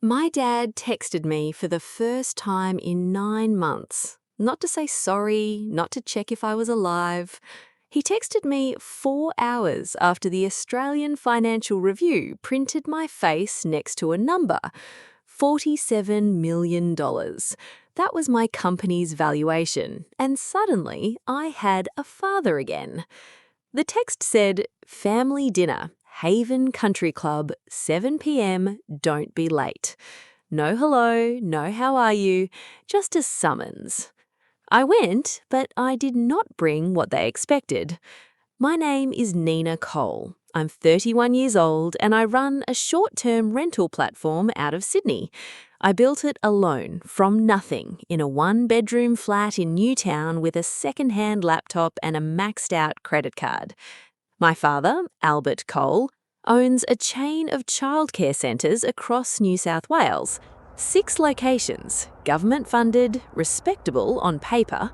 My dad texted me for the first time in 9 months. Not to say sorry, not to check if I was alive. He texted me 4 hours after the Australian Financial Review printed my face next to a number, $47 million. That was my company's valuation, and suddenly I had a father again. The text said, "Family dinner, Haven Country Club, 7 p.m, don't be late." No hello, no how are you, just a summons. I went, but I did not bring what they expected. My name is Nina Cole. I'm 31 years old and I run a short-term rental platform out of Sydney. I built it alone, from nothing, in a one-bedroom flat in Newtown with a second-hand laptop and a maxed-out credit card. My father, Albert Cole, owns a chain of childcare centres across New South Wales. 6 locations, government-funded, respectable on paper.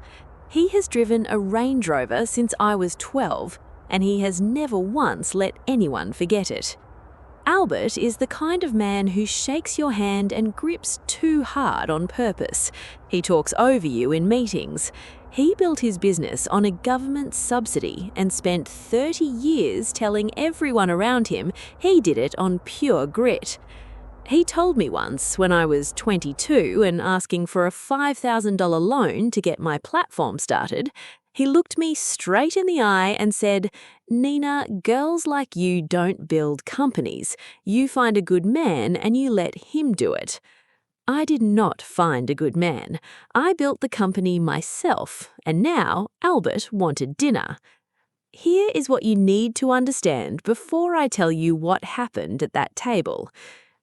He has driven a Range Rover since I was 12, and he has never once let anyone forget it. Albert is the kind of man who shakes your hand and grips too hard on purpose. He talks over you in meetings. He built his business on a government subsidy and spent 30 years telling everyone around him he did it on pure grit. He told me once, when I was 22 and asking for a $5,000 loan to get my platform started, he looked me straight in the eye and said, "Nina, girls like you don't build companies. You find a good man and you let him do it." I did not find a good man. I built the company myself, and now Albert wanted dinner. Here is what you need to understand before I tell you what happened at that table.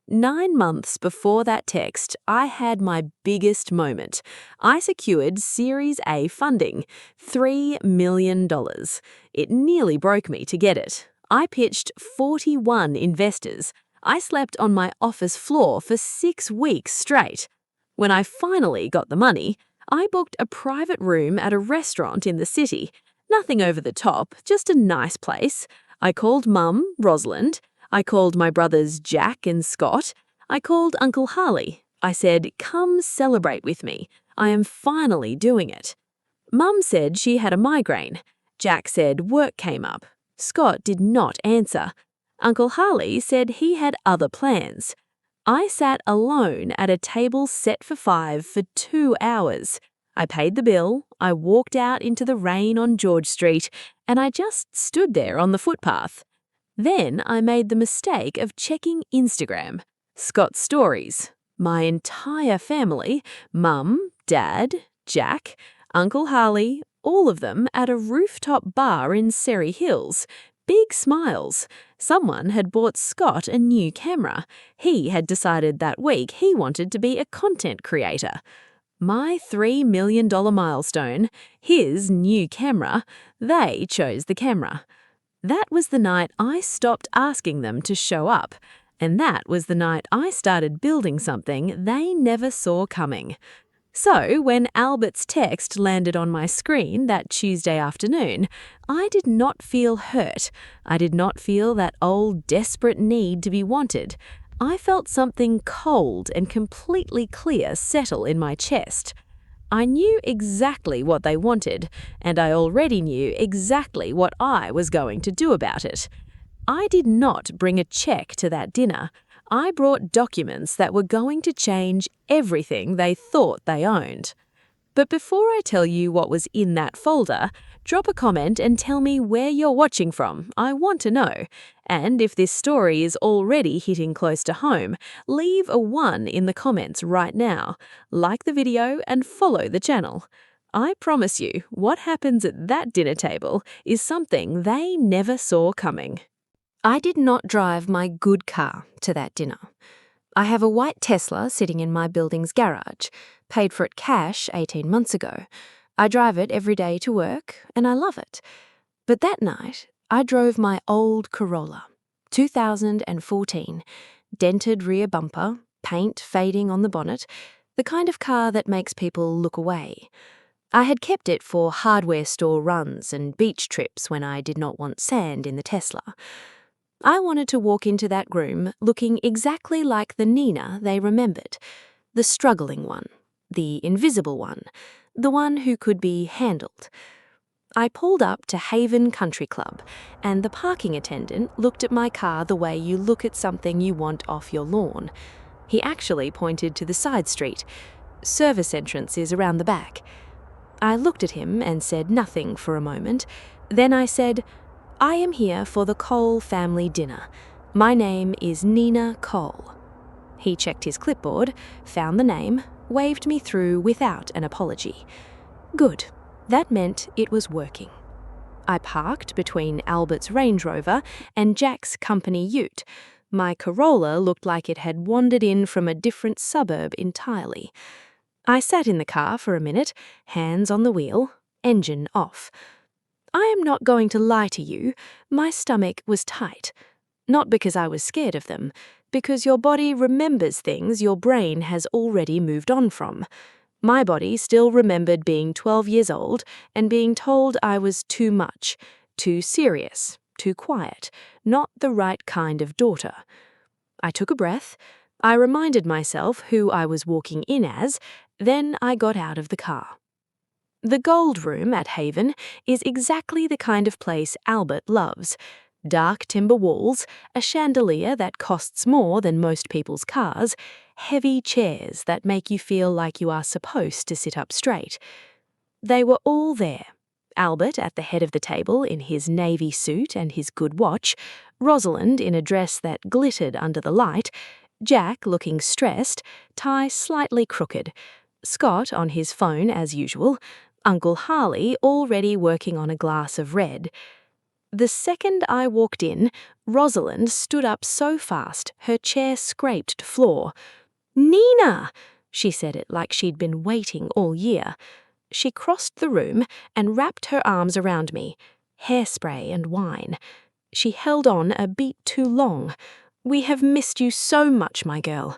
9 months before that text, I had my biggest moment. I secured Series A funding, $3 million. It nearly broke me to get it. I pitched 41 investors. I slept on my office floor for 6 weeks straight. When I finally got the money, I booked a private room at a restaurant in the city. Nothing over the top, just a nice place. I called Mum, Rosalind. I called my brothers Jack and Scott. I called Uncle Harley. I said, "Come celebrate with me. I am finally doing it." Mum said she had a migraine. Jack said work came up. Scott did not answer. Uncle Harley said he had other plans. I sat alone at a table set for 5 for 2 hours. I paid the bill, I walked out into the rain on George Street, and I just stood there on the footpath. Then I made the mistake of checking Instagram. Scott's stories. My entire family, Mum, Dad, Jack, Uncle Harley, all of them at a rooftop bar in Surrey Hills. Big smiles. Someone had bought Scott a new camera. He had decided that week he wanted to be a content creator. My $3 million milestone, his new camera, they chose the camera. That was the night I stopped asking them to show up, and that was the night I started building something they never saw coming. So, when Albert's text landed on my screen that Tuesday afternoon, I did not feel hurt. I did not feel that old desperate need to be wanted. I felt something cold and completely clear settle in my chest. I knew exactly what they wanted, and I already knew exactly what I was going to do about it. I did not bring a check to that dinner. I brought documents that were going to change everything they thought they owned. But before I tell you what was in that folder, drop a comment and tell me where you're watching from. I want to know. And if this story is already hitting close to home, leave a 1 in the comments right now. Like the video and follow the channel. I promise you, what happens at that dinner table is something they never saw coming. I did not drive my good car to that dinner. I have a white Tesla sitting in my building's garage, paid for it cash 18 months ago. I drive it every day to work, and I love it. But that night, I drove my old Corolla, 2014, dented rear bumper, paint fading on the bonnet, the kind of car that makes people look away. I had kept it for hardware store runs and beach trips when I did not want sand in the Tesla. I wanted to walk into that room looking exactly like the Nina they remembered, the struggling one, the invisible one, the one who could be handled. I pulled up to Haven Country Club, and the parking attendant looked at my car the way you look at something you want off your lawn. He actually pointed to the side street. Service entrance is around the back. I looked at him and said nothing for a moment. Then I said, "I am here for the Cole family dinner. My name is Nina Cole." He checked his clipboard, found the name, waved me through without an apology. Good. That meant it was working. I parked between Albert's Range Rover and Jack's company ute. My Corolla looked like it had wandered in from a different suburb entirely. I sat in the car for a minute, hands on the wheel, engine off. I am not going to lie to you, my stomach was tight. Not because I was scared of them, because your body remembers things your brain has already moved on from. My body still remembered being 12 years old and being told I was too much, too serious, too quiet, not the right kind of daughter. I took a breath. I reminded myself who I was walking in as, then I got out of the car. The Gold Room at Haven is exactly the kind of place Albert loves. Dark timber walls, a chandelier that costs more than most people's cars, heavy chairs that make you feel like you are supposed to sit up straight. They were all there. Albert at the head of the table in his navy suit and his good watch, Rosalind in a dress that glittered under the light, Jack looking stressed, tie slightly crooked, Scott on his phone as usual, Uncle Harley already working on a glass of red. The second I walked in, Rosalind stood up so fast her chair scraped floor. "Nina!" She said it like she'd been waiting all year. She crossed the room and wrapped her arms around me. Hairspray and wine. She held on a beat too long. "We have missed you so much, my girl."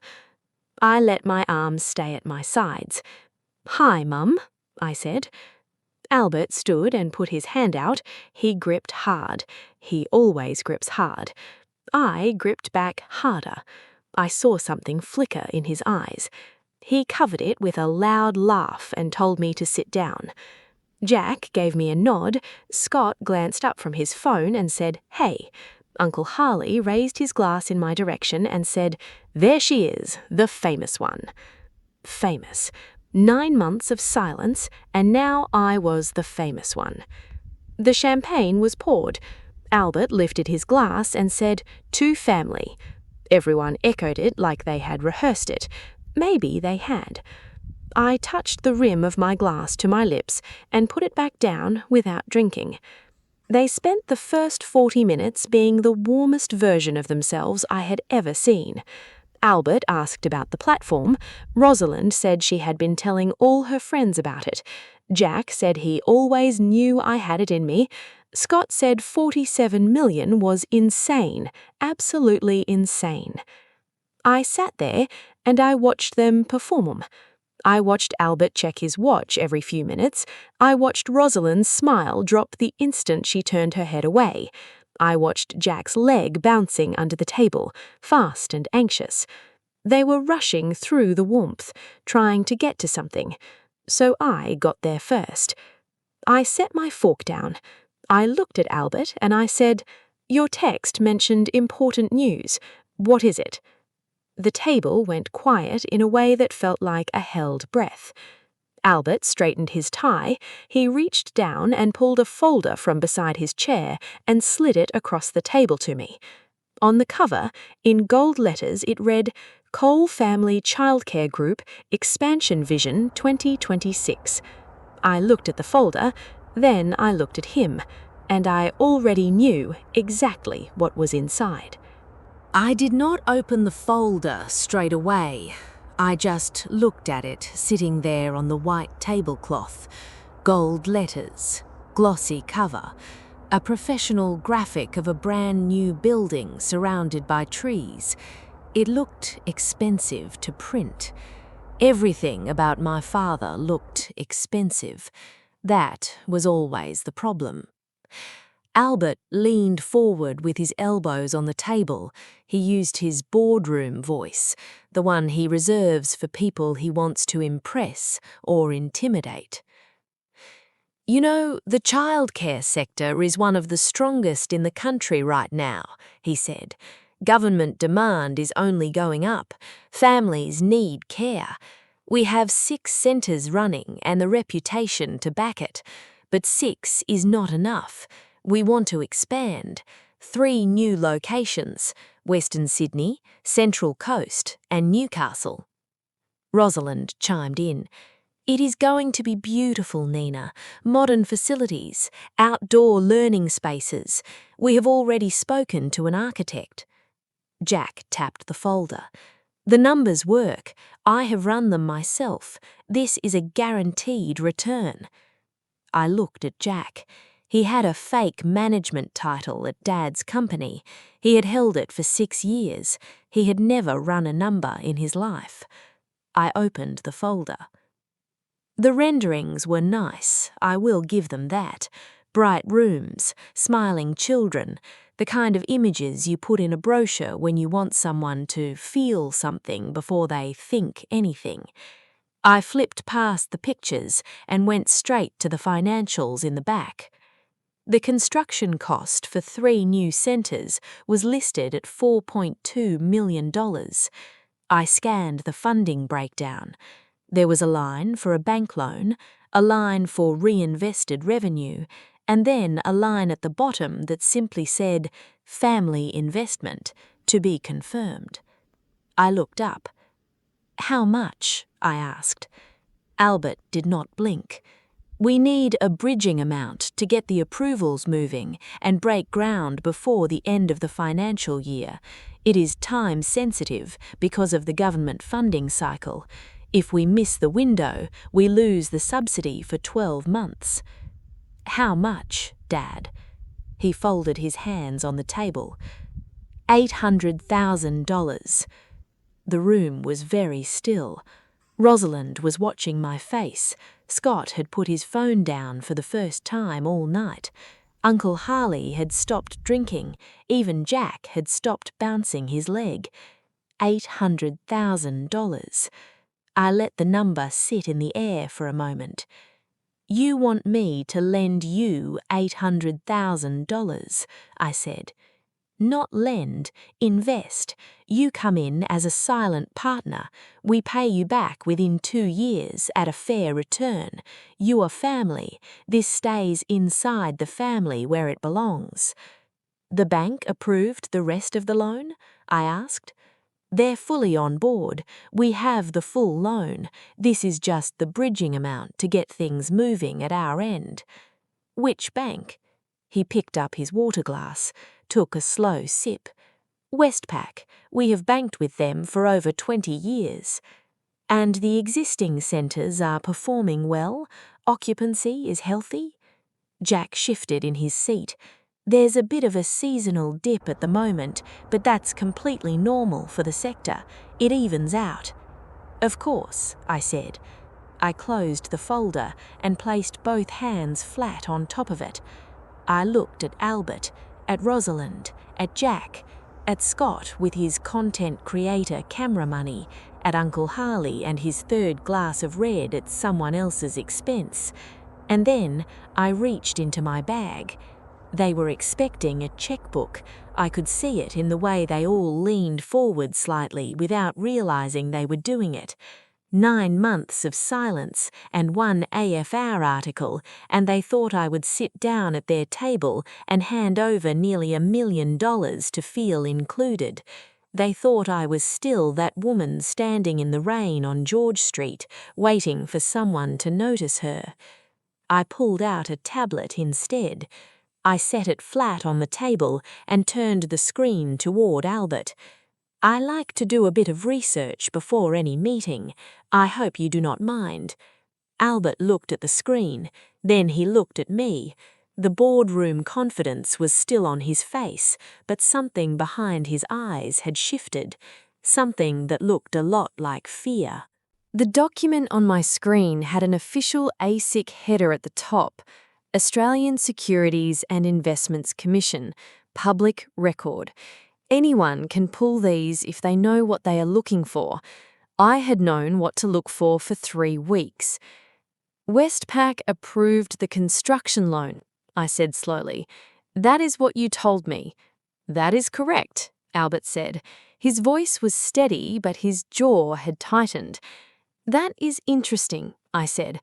I let my arms stay at my sides. "Hi, Mum," I said. Albert stood and put his hand out. He gripped hard. He always grips hard. I gripped back harder. I saw something flicker in his eyes. He covered it with a loud laugh and told me to sit down. Jack gave me a nod. Scott glanced up from his phone and said, "Hey." Uncle Harley raised his glass in my direction and said, "There she is, the famous one." Famous. 9 months of silence, and now I was the famous one. The champagne was poured. Albert lifted his glass and said, "To family." Everyone echoed it like they had rehearsed it. Maybe they had. I touched the rim of my glass to my lips and put it back down without drinking. They spent the first 40 minutes being the warmest version of themselves I had ever seen. Albert asked about the platform. Rosalind said she had been telling all her friends about it. Jack said he always knew I had it in me. Scott said 47 million was insane, absolutely insane. I sat there and I watched them perform. I watched Albert check his watch every few minutes. I watched Rosalind's smile drop the instant she turned her head away. I watched Jack's leg bouncing under the table, fast and anxious. They were rushing through the warmth, trying to get to something. So I got there first. I set my fork down. I looked at Albert and I said, "Your text mentioned important news. What is it?" The table went quiet in a way that felt like a held breath. Albert straightened his tie. He reached down and pulled a folder from beside his chair and slid it across the table to me. On the cover, in gold letters, it read, "Cole Family Childcare Group Expansion Vision 2026. I looked at the folder, then I looked at him, and I already knew exactly what was inside. I did not open the folder straight away. I just looked at it sitting there on the white tablecloth. Gold letters, glossy cover, a professional graphic of a brand new building surrounded by trees. It looked expensive to print. Everything about my father looked expensive. That was always the problem. Albert leaned forward with his elbows on the table. He used his boardroom voice, the one he reserves for people he wants to impress or intimidate. You know, the childcare sector is one of the strongest in the country right now, he said. Government demand is only going up. Families need care. We have 6 centres running and the reputation to back it. But 6 is not enough. We want to expand. 3 new locations: Western Sydney, Central Coast, and Newcastle. Rosalind chimed in. It is going to be beautiful, Nina. Modern facilities, outdoor learning spaces. We have already spoken to an architect. Jack tapped the folder. The numbers work. I have run them myself. This is a guaranteed return. I looked at Jack. He had a fake management title at Dad's company. He had held it for 6 years. He had never run a number in his life. I opened the folder. The renderings were nice, I will give them that. Bright rooms, smiling children, the kind of images you put in a brochure when you want someone to feel something before they think anything. I flipped past the pictures and went straight to the financials in the back. The construction cost for 3 new centres was listed at $4.2 million. I scanned the funding breakdown. There was a line for a bank loan, a line for reinvested revenue, and then a line at the bottom that simply said, family investment, to be confirmed. I looked up. How much? I asked. Albert did not blink. We need a bridging amount to get the approvals moving and break ground before the end of the financial year. It is time sensitive because of the government funding cycle. If we miss the window, we lose the subsidy for 12 months. How much, Dad? He folded his hands on the table. $800,000. The room was very still. Rosalind was watching my face. Scott had put his phone down for the first time all night. Uncle Harley had stopped drinking. Even Jack had stopped bouncing his leg. $800,000. I let the number sit in the air for a moment. You want me to lend you $800,000, I said. Not lend, invest. You come in as a silent partner. We pay you back within 2 years at a fair return. You are family. This stays inside the family where it belongs. The bank approved the rest of the loan? I asked. They're fully on board. We have the full loan. This is just the bridging amount to get things moving at our end. Which bank? He picked up his water glass, took a slow sip. Westpac. We have banked with them for over 20 years. And the existing centres are performing well? Occupancy is healthy? Jack shifted in his seat. There's a bit of a seasonal dip at the moment, but that's completely normal for the sector. It evens out. Of course, I said. I closed the folder and placed both hands flat on top of it. I looked at Albert, at Rosalind, at Jack, at Scott with his content creator camera money, at Uncle Harley and his 3rd glass of red at someone else's expense. And then I reached into my bag. They were expecting a checkbook. I could see it in the way they all leaned forward slightly without realizing they were doing it. 9 months of silence and 1 AFR article, and they thought I would sit down at their table and hand over nearly $1 million to feel included. They thought I was still that woman standing in the rain on George Street, waiting for someone to notice her. I pulled out a tablet instead. I set it flat on the table and turned the screen toward Albert. I like to do a bit of research before any meeting. I hope you do not mind. Albert looked at the screen. Then he looked at me. The boardroom confidence was still on his face, but something behind his eyes had shifted. Something that looked a lot like fear. The document on my screen had an official ASIC header at the top. Australian Securities and Investments Commission, public record. Anyone can pull these if they know what they are looking for. I had known what to look for 3 weeks. Westpac approved the construction loan, I said slowly. That is what you told me. That is correct, Albert said. His voice was steady, but his jaw had tightened. That is interesting, I said,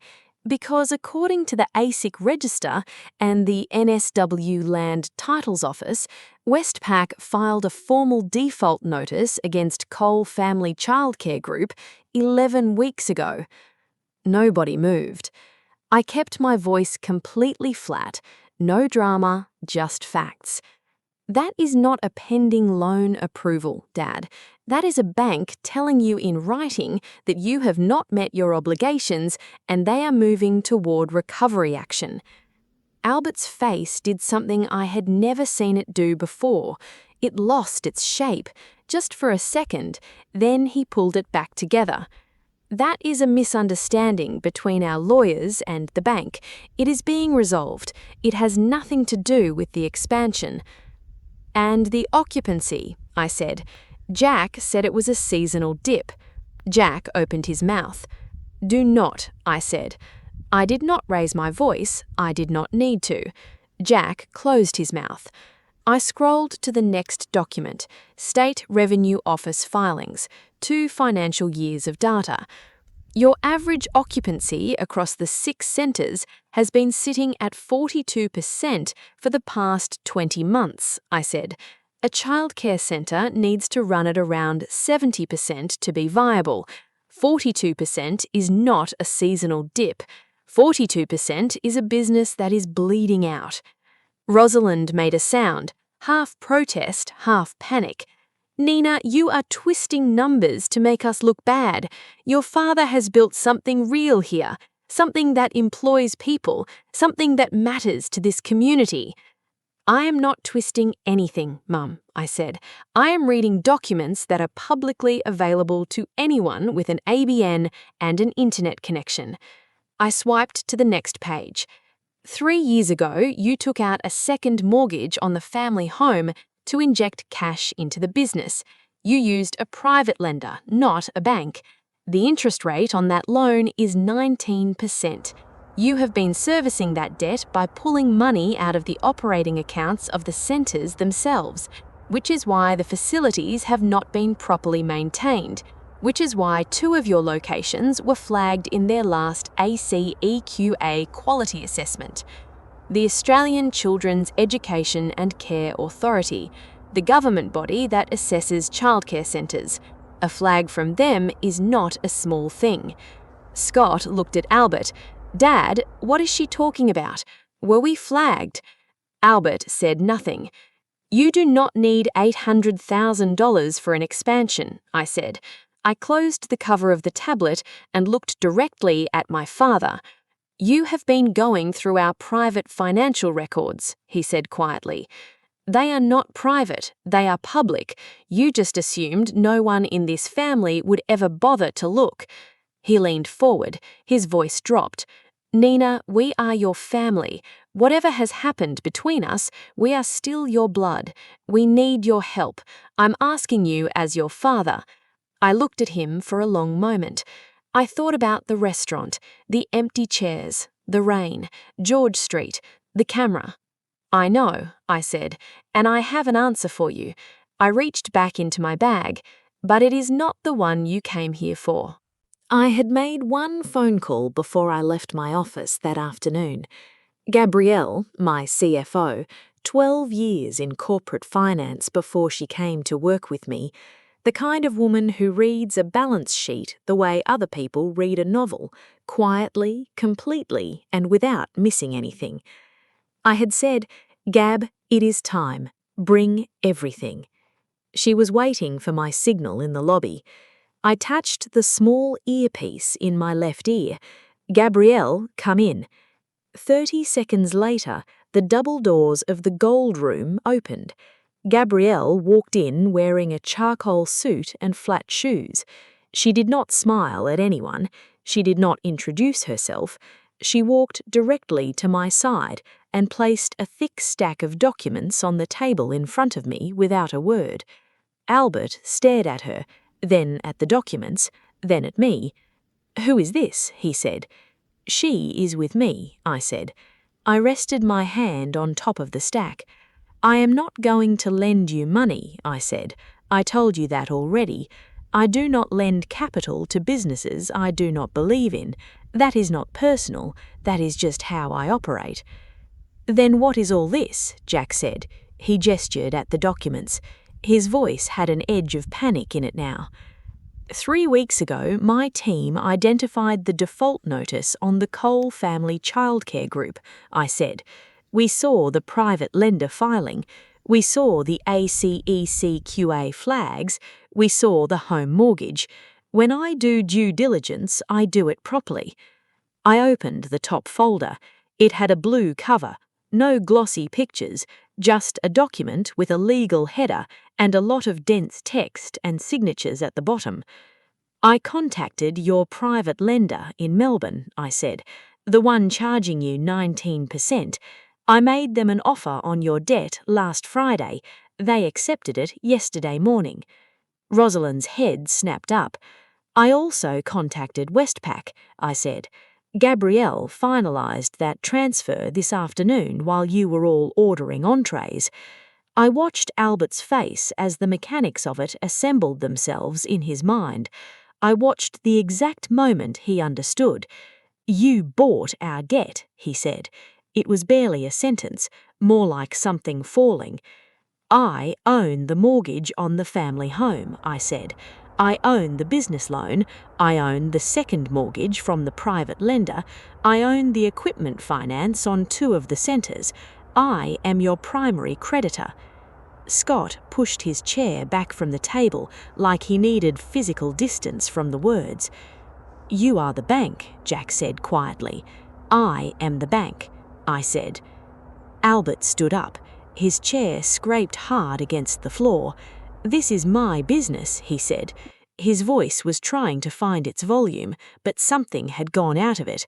because according to the ASIC register and the NSW Land Titles Office, Westpac filed a formal default notice against Cole Family Childcare Group 11 weeks ago. Nobody moved. I kept my voice completely flat, no drama, just facts. That is not a pending loan approval, Dad. That is a bank telling you in writing that you have not met your obligations and they are moving toward recovery action. Albert's face did something I had never seen it do before. It lost its shape, just for a second, then he pulled it back together. That is a misunderstanding between our lawyers and the bank. It is being resolved. It has nothing to do with the expansion. And the occupancy, I said. Jack said it was a seasonal dip. Jack opened his mouth. Do not, I said. I did not raise my voice. I did not need to. Jack closed his mouth. I scrolled to the next document, State Revenue Office filings, 2 financial years of data. Your average occupancy across the 6 centres has been sitting at 42% for the past 20 months, I said. A childcare centre needs to run at around 70% to be viable. 42% is not a seasonal dip. 42% is a business that is bleeding out. Rosalind made a sound, half protest, half panic. Nina, you are twisting numbers to make us look bad. Your father has built something real here, something that employs people, something that matters to this community. I am not twisting anything, Mum, I said. I am reading documents that are publicly available to anyone with an ABN and an internet connection. I swiped to the next page. 3 years ago, you took out a second mortgage on the family home to inject cash into the business. You used a private lender, not a bank. The interest rate on that loan is 19%. You have been servicing that debt by pulling money out of the operating accounts of the centres themselves, which is why the facilities have not been properly maintained, which is why 2 of your locations were flagged in their last ACEQA quality assessment. The Australian Children's Education and Care Authority, the government body that assesses childcare centres. A flag from them is not a small thing. Scott looked at Albert. Dad, what is she talking about? Were we flagged? Albert said nothing. You do not need $800,000 for an expansion, I said. I closed the cover of the tablet and looked directly at my father. You have been going through our private financial records, he said quietly. They are not private, they are public. You just assumed no one in this family would ever bother to look. He leaned forward, his voice dropped. Nina, we are your family. Whatever has happened between us, we are still your blood. We need your help. I'm asking you as your father. I looked at him for a long moment. I thought about the restaurant, the empty chairs, the rain, George Street, the camera. I know, I said, and I have an answer for you. I reached back into my bag, but it is not the one you came here for. I had made one phone call before I left my office that afternoon. Gabrielle, my CFO, 12 years in corporate finance before she came to work with me, the kind of woman who reads a balance sheet the way other people read a novel, quietly, completely, and without missing anything. I had said, Gab, it is time. Bring everything. She was waiting for my signal in the lobby. I touched the small earpiece in my left ear. Gabrielle, come in. 30 seconds later, the double doors of the gold room opened. Gabrielle walked in wearing a charcoal suit and flat shoes. She did not smile at anyone. She did not introduce herself. She walked directly to my side and placed a thick stack of documents on the table in front of me without a word. Albert stared at her, then at the documents, then at me. "Who is this?" he said. "She is with me," I said. I rested my hand on top of the stack. "I am not going to lend you money," I said. "I told you that already. I do not lend capital to businesses I do not believe in. That is not personal, that is just how I operate." "Then what is all this?" Jack said. He gestured at the documents. His voice had an edge of panic in it now. "3 weeks ago, my team identified the default notice on the Cole family childcare group," I said. "We saw the private lender filing. We saw the ACECQA flags. We saw the home mortgage. When I do due diligence, I do it properly." I opened the top folder. It had a blue cover, no glossy pictures, just a document with a legal header and a lot of dense text and signatures at the bottom. "I contacted your private lender in Melbourne," I said, "the one charging you 19%. I made them an offer on your debt last Friday. They accepted it yesterday morning." Rosalind's head snapped up. "I also contacted Westpac," I said. "Gabrielle finalized that transfer this afternoon while you were all ordering entrees." I watched Albert's face as the mechanics of it assembled themselves in his mind. I watched the exact moment he understood. "You bought our debt," he said. It was barely a sentence, more like something falling. "I own the mortgage on the family home," I said. "I own the business loan. I own the second mortgage from the private lender. I own the equipment finance on 2 of the centres. I am your primary creditor." Scott pushed his chair back from the table like he needed physical distance from the words. "You are the bank," Jack said quietly. "I am the bank," I said. Albert stood up. His chair scraped hard against the floor. "This is my business," he said. His voice was trying to find its volume, but something had gone out of it.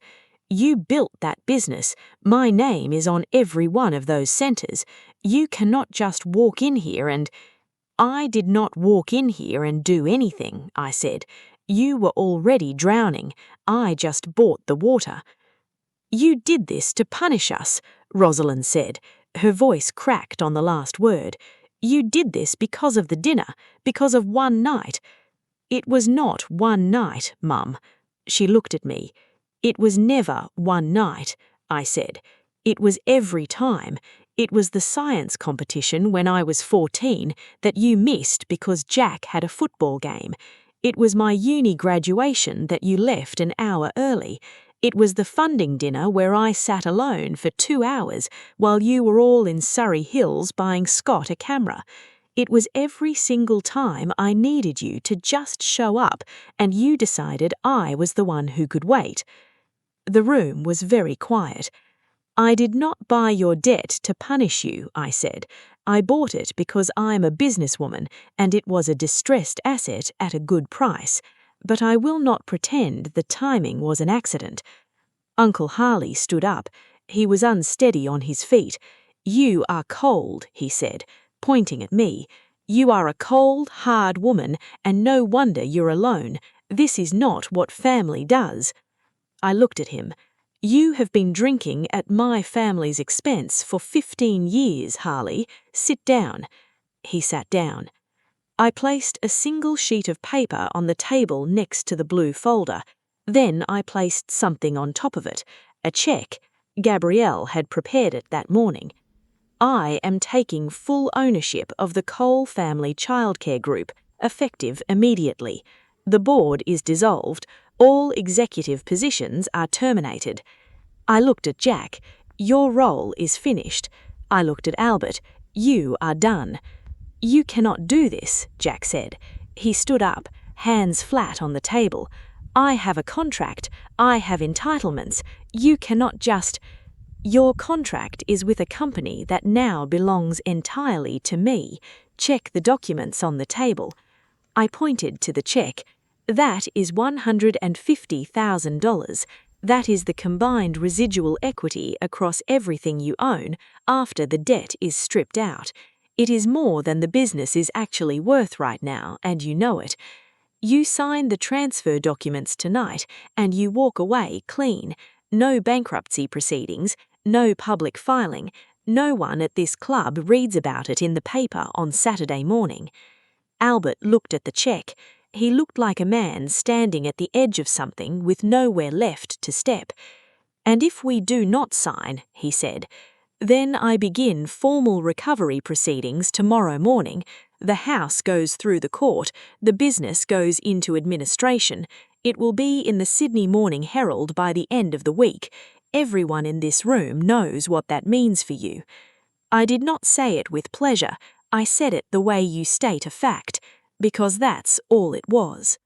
"You built that business. My name is on every one of those centres. You cannot just walk in here and—" "I did not walk in here and do anything," I said. "You were already drowning. I just bought the water." "You did this to punish us," Rosalind said. Her voice cracked on the last word. "You did this because of the dinner, because of one night." "It was not one night, Mum." She looked at me. "It was never one night," I said. "It was every time. It was the science competition when I was 14 that you missed because Jack had a football game. It was my uni graduation that you left an hour early. It was the funding dinner where I sat alone for 2 hours while you were all in Surrey Hills buying Scott a camera. It was every single time I needed you to just show up and you decided I was the one who could wait." The room was very quiet. "I did not buy your debt to punish you," I said. "I bought it because I'm a businesswoman and it was a distressed asset at a good price. But I will not pretend the timing was an accident." Uncle Harley stood up. He was unsteady on his feet. "You are cold," he said, pointing at me. "You are a cold, hard woman, and no wonder you're alone. This is not what family does." I looked at him. "You have been drinking at my family's expense for 15 years, Harley. Sit down." He sat down. I placed a single sheet of paper on the table next to the blue folder. Then I placed something on top of it, a check. Gabrielle had prepared it that morning. "I am taking full ownership of the Cole family childcare group, effective immediately. The board is dissolved. All executive positions are terminated." I looked at Jack. "Your role is finished." I looked at Albert. "You are done." "You cannot do this," Jack said. He stood up, hands flat on the table. "I have a contract. I have entitlements. You cannot just—" "Your contract is with a company that now belongs entirely to me. Check the documents on the table." I pointed to the check. "That is $150,000. That is the combined residual equity across everything you own after the debt is stripped out. It is more than the business is actually worth right now, and you know it. You sign the transfer documents tonight, and you walk away clean. No bankruptcy proceedings, no public filing. No one at this club reads about it in the paper on Saturday morning. Albert looked at the check. He looked like a man standing at the edge of something with nowhere left to step. "And if we do not sign," he said, "then I begin formal recovery proceedings tomorrow morning. The house goes through the court, the business goes into administration. It will be in the Sydney Morning Herald by the end of the week. Everyone in this room knows what that means for you." I did not say it with pleasure. I said it the way you state a fact, because that's all it was.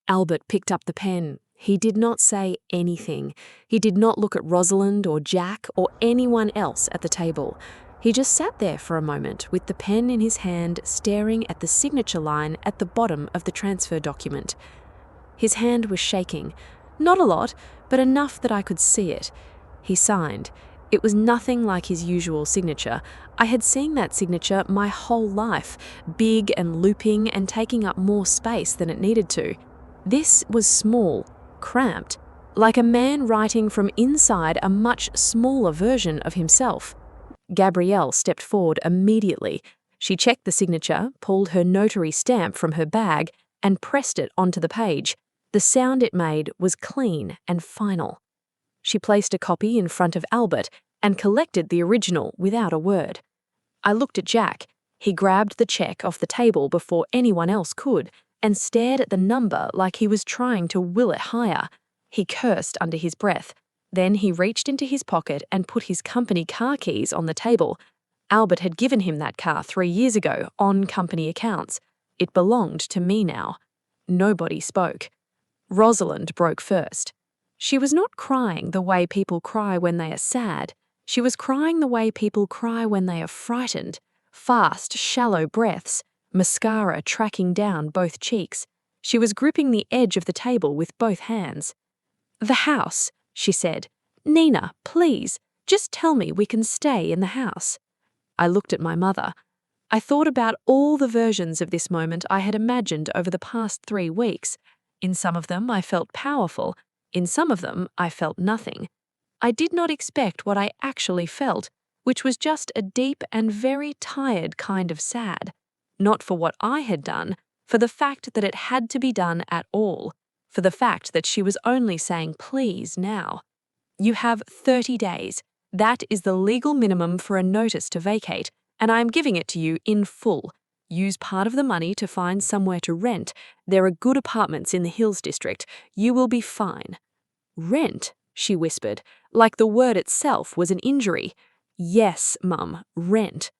Albert picked up the pen. He did not say anything. He did not look at Rosalind or Jack or anyone else at the table. He just sat there for a moment with the pen in his hand, staring at the signature line at the bottom of the transfer document. His hand was shaking. Not a lot, but enough that I could see it. He signed. It was nothing like his usual signature. I had seen that signature my whole life, big and looping and taking up more space than it needed to. This was small, cramped, like a man writing from inside a much smaller version of himself. Gabrielle stepped forward immediately. She checked the signature, pulled her notary stamp from her bag, and pressed it onto the page. The sound it made was clean and final. She placed a copy in front of Albert and collected the original without a word. I looked at Jack. He grabbed the check off the table before anyone else could and stared at the number like he was trying to will it higher. He cursed under his breath. Then he reached into his pocket and put his company car keys on the table. Albert had given him that car 3 years ago on company accounts. It belonged to me now. Nobody spoke. Rosalind broke first. She was not crying the way people cry when they are sad. She was crying the way people cry when they are frightened. Fast, shallow breaths, mascara tracking down both cheeks. She was gripping the edge of the table with both hands. "The house," she said. "Nina, please, just tell me we can stay in the house." I looked at my mother. I thought about all the versions of this moment I had imagined over the past 3 weeks. In some of them I felt powerful. In some of them I felt nothing. I did not expect what I actually felt, which was just a deep and very tired kind of sad. Not for what I had done, for the fact that it had to be done at all, for the fact that she was only saying please now. "You have 30 days. That is the legal minimum for a notice to vacate, and I am giving it to you in full. Use part of the money to find somewhere to rent. There are good apartments in the Hills District. You will be fine." "Rent?" she whispered, like the word itself was an injury. "Yes, Mum, rent."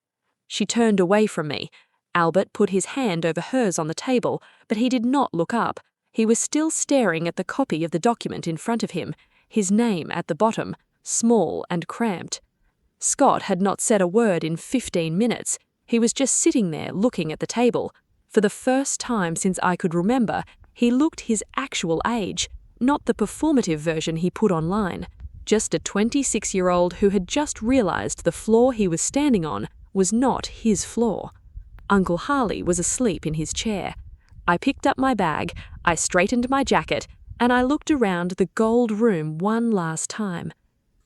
She turned away from me. Albert put his hand over hers on the table, but he did not look up. He was still staring at the copy of the document in front of him, his name at the bottom, small and cramped. Scott had not said a word in 15 minutes. He was just sitting there looking at the table. For the first time since I could remember, he looked his actual age, not the performative version he put online. Just a 26-year-old who had just realized the floor he was standing on was not his floor. Uncle Harley was asleep in his chair. I picked up my bag, I straightened my jacket, and I looked around the gold room one last time.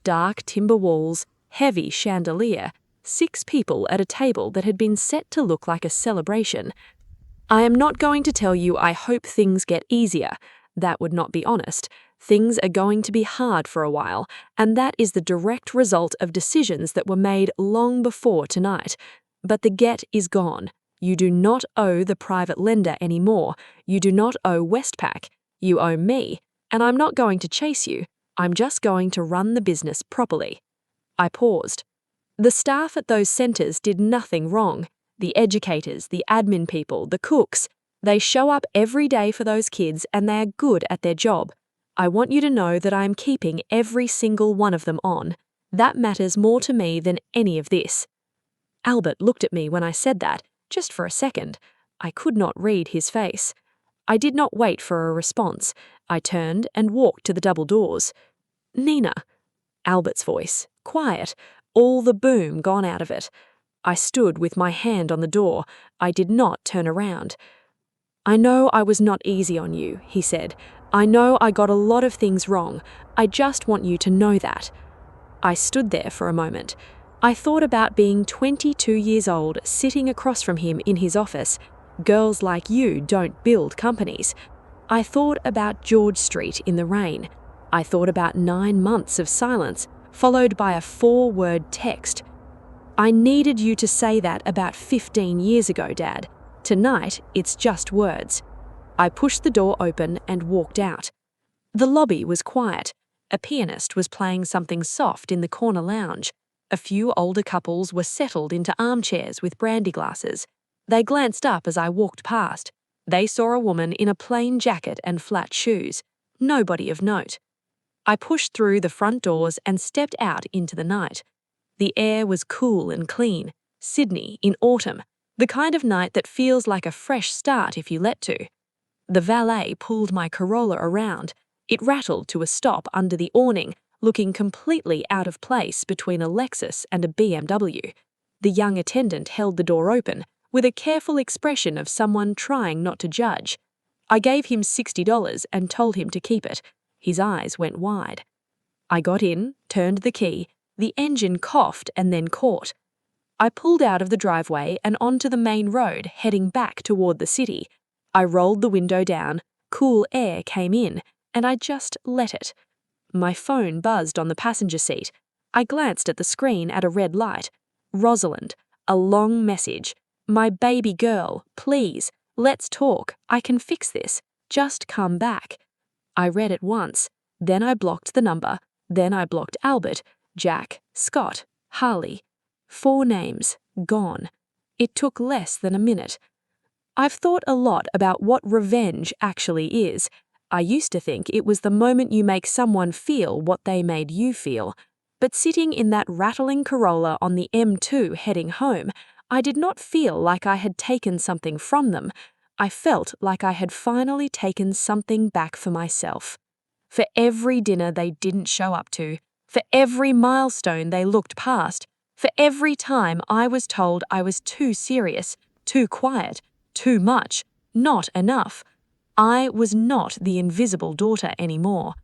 Dark timber walls, heavy chandelier, 6 people at a table that had been set to look like a celebration. I am not going to tell you I hope things get easier. That would not be honest. Things are going to be hard for a while, and that is the direct result of decisions that were made long before tonight. But the get is gone. You do not owe the private lender anymore. You do not owe Westpac. You owe me, and I'm not going to chase you. I'm just going to run the business properly. I paused. The staff at those centres did nothing wrong. The educators, the admin people, the cooks. They show up every day for those kids and they are good at their job. I want you to know that I am keeping every single one of them on. That matters more to me than any of this. Albert looked at me when I said that, just for a second. I could not read his face. I did not wait for a response. I turned and walked to the double doors. Nina. Albert's voice, quiet, all the boom gone out of it. I stood with my hand on the door. I did not turn around. I know I was not easy on you, he said. I know I got a lot of things wrong. I just want you to know that. I stood there for a moment. I thought about being 22 years old, sitting across from him in his office. Girls like you don't build companies. I thought about George Street in the rain. I thought about 9 months of silence, followed by a 4-word text. I needed you to say that about 15 years ago, Dad. Tonight, it's just words. I pushed the door open and walked out. The lobby was quiet. A pianist was playing something soft in the corner lounge. A few older couples were settled into armchairs with brandy glasses. They glanced up as I walked past. They saw a woman in a plain jacket and flat shoes. Nobody of note. I pushed through the front doors and stepped out into the night. The air was cool and clean. Sydney in autumn. The kind of night that feels like a fresh start if you let to. The valet pulled my Corolla around. It rattled to a stop under the awning, looking completely out of place between a Lexus and a BMW. The young attendant held the door open, with a careful expression of someone trying not to judge. I gave him $60 and told him to keep it. His eyes went wide. I got in, turned the key. The engine coughed and then caught. I pulled out of the driveway and onto the main road, heading back toward the city. I rolled the window down, cool air came in, and I just let it. My phone buzzed on the passenger seat. I glanced at the screen at a red light. Rosalind, a long message. My baby girl, please, let's talk. I can fix this. Just come back. I read it once. Then I blocked the number. Then I blocked Albert, Jack, Scott, Harley. 4 names, gone. It took less than a minute. I've thought a lot about what revenge actually is. I used to think it was the moment you make someone feel what they made you feel. But sitting in that rattling Corolla on the M2 heading home, I did not feel like I had taken something from them. I felt like I had finally taken something back for myself. For every dinner they didn't show up to, for every milestone they looked past, for every time I was told I was too serious, too quiet, too much, not enough. I was not the invisible daughter anymore.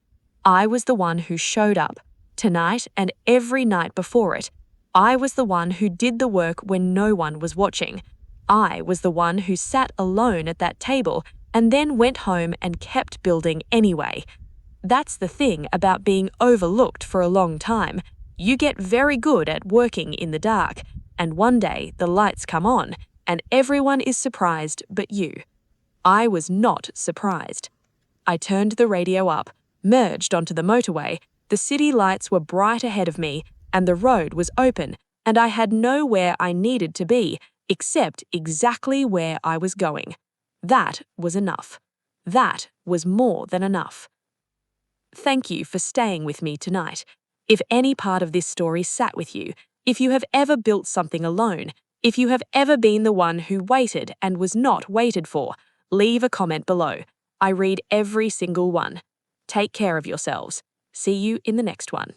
I was the one who showed up, tonight and every night before it. I was the one who did the work when no one was watching. I was the one who sat alone at that table and then went home and kept building anyway. That's the thing about being overlooked for a long time. You get very good at working in the dark, and one day the lights come on, and everyone is surprised but you. I was not surprised. I turned the radio up, merged onto the motorway. The city lights were bright ahead of me, and the road was open, and I had nowhere I needed to be except exactly where I was going. That was enough. That was more than enough. Thank you for staying with me tonight. If any part of this story sat with you, if you have ever built something alone, if you have ever been the one who waited and was not waited for, leave a comment below. I read every single one. Take care of yourselves. See you in the next one.